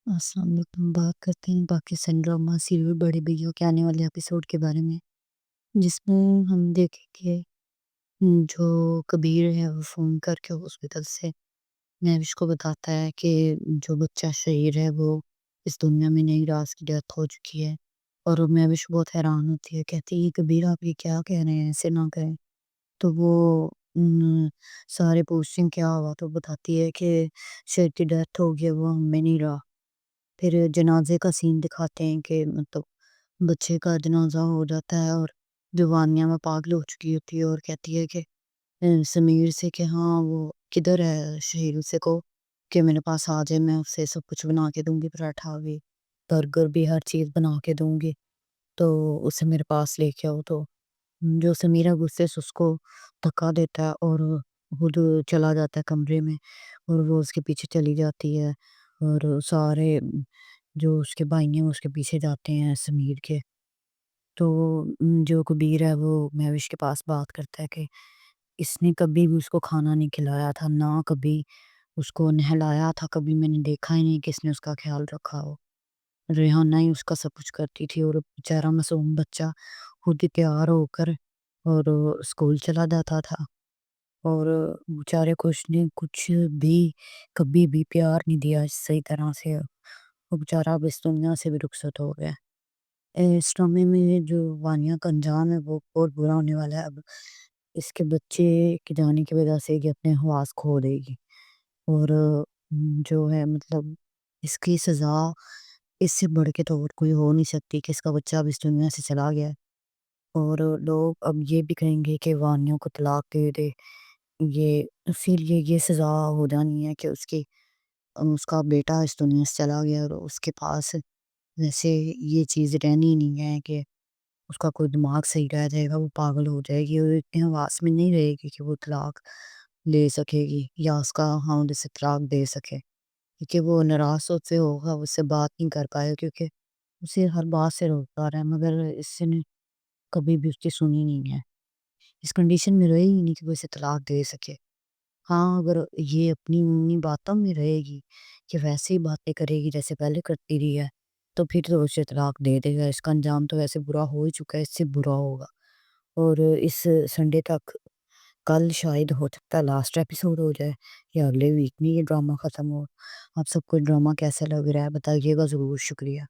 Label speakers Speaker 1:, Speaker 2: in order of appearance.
Speaker 1: السلام علیکم۔ بات کرتے ہیں پاکستانی ڈرامہ سیریل بڑے بھائیوں کے آنے والے ایپیسوڈ کے بارے میں، جس میں ہم دیکھیں گے جو کبیر ہے وہ فون کر کے ہاسپٹل سے مہوش کو بتاتا ہے کہ جو بچہ شہیر ہے وہ اس دنیا میں نہیں رہا، اس کی ڈیتھ ہو چکی ہے۔ اور مہوش بہت حیران ہوتی ہے، کہتی ہے کبیر آپ یہ کیا کہہ رہے ہیں، ایسے نہ کہیں۔ تو وہ سارے پوچھیں کیا ہوا، تو بتاتی ہے کہ شہیر کی ڈیتھ ہو گئی، وہ ہم میں نہیں رہا۔ پھر جنازے کا سین دکھاتے ہیں کہ مطلب بچے کا جنازہ ہو جاتا ہے اور دیوانیہ میں پاگل ہو چکی ہوتی ہے، اور کہتی ہے کہ سمیر سے کہ ہاں وہ کدھر ہے شہیر، سے کو کہ میرے پاس آ جائے، میں اسے سب کچھ بنا کے دوں گی، پراٹھا بھی برگر بھی ہر چیز بنا کے دوں گی، تو اسے میرے پاس لے کے آؤ۔ تو جو سمیرہ غصے سے اس کو دھکا دیتا ہے اور خود چلا جاتا ہے کمرے میں، اور وہ اس کے پیچھے چلی جاتی ہے، اور سارے جو اس کے بھائی ہیں وہ اس کے پیچھے جاتے ہیں سمیر کے۔ تو جو کبیر ہے وہ مہوش کے پاس بات کرتا ہے کہ اس نے کبھی بھی اس کو کھانا نہیں کھلایا تھا، نہ کبھی اس کو نہلایا تھا، کبھی میں نے دیکھا ہی نہیں کہ اس نے اس کا خیال رکھا ہو۔ ریحانہ ہی اس کا سب کچھ کرتی تھی، اور بیچارہ معصوم بچہ خود ہی تیار ہو کر اور اسکول چلا جاتا تھا، اور بیچارے کچھ نے کچھ بھی کبھی بھی پیار نہیں دیا صحیح طرح سے۔ وہ بیچارہ اب اس دنیا سے بھی رخصت ہو گیا۔ اس ڈرامے میں جو وانیہ کا انجام ہے وہ بہت برا ہونے والا ہے۔ اب اس کے بچے کے جانے کی وجہ سے یہ اپنے حواس کھو دے گی، اور جو ہے مطلب اس کی سزا اس سے بڑھ کے تو اور کوئی ہو نہیں سکتی کہ اس کا بچہ اب اس دنیا سے چلا گیا ہے، اور لوگ اب یہ بھی کہیں گے کہ وانیہ کو طلاق دے دے۔ یہ پھر یہ سزا ہو جانی ہے کہ اس کا بیٹا اس دنیا سے چلا گیا، اور اس کے پاس ویسے یہ چیز رہنی نہیں ہے کہ اس کا کوئی دماغ صحیح رہ جائے گا، وہ پاگل ہو جائے گی، اور اتنے حواس میں نہیں رہے گی کہ وہ طلاق لے سکے گی یا اس کا خاوند اسے طلاق دے سکے، کیونکہ وہ ناراض سے ہوگا، اس سے بات نہیں کر پائے، کیونکہ اسے ہر بات سے روکتا رہا ہے، مگر اس نے کبھی بھی اس کی سنی نہیں ہے، اس کنڈیشن میں رہے ہی نہیں کہ وہ اسے طلاق دے سکے۔ ہاں اگر یہ اپنی باتوں میں رہے گی کہ ویسے ہی باتیں کرے گی جیسے پہلے کرتی رہی ہے، تو پھر تو اسے طلاق دے دے گا۔ اس کا انجام تو ویسے برا ہو ہی چکا ہے، اس سے برا ہوگا۔ اور اس سنڈے تک، کل شاید ہو سکتا ہے لاسٹ ایپیسوڈ ہو جائے، یا اگلے ویک میں یہ ڈرامہ ختم ہو۔ آپ سب کو ڈرامہ کیسا لگ رہا ہے بتائیے گا ضرور، شکریہ۔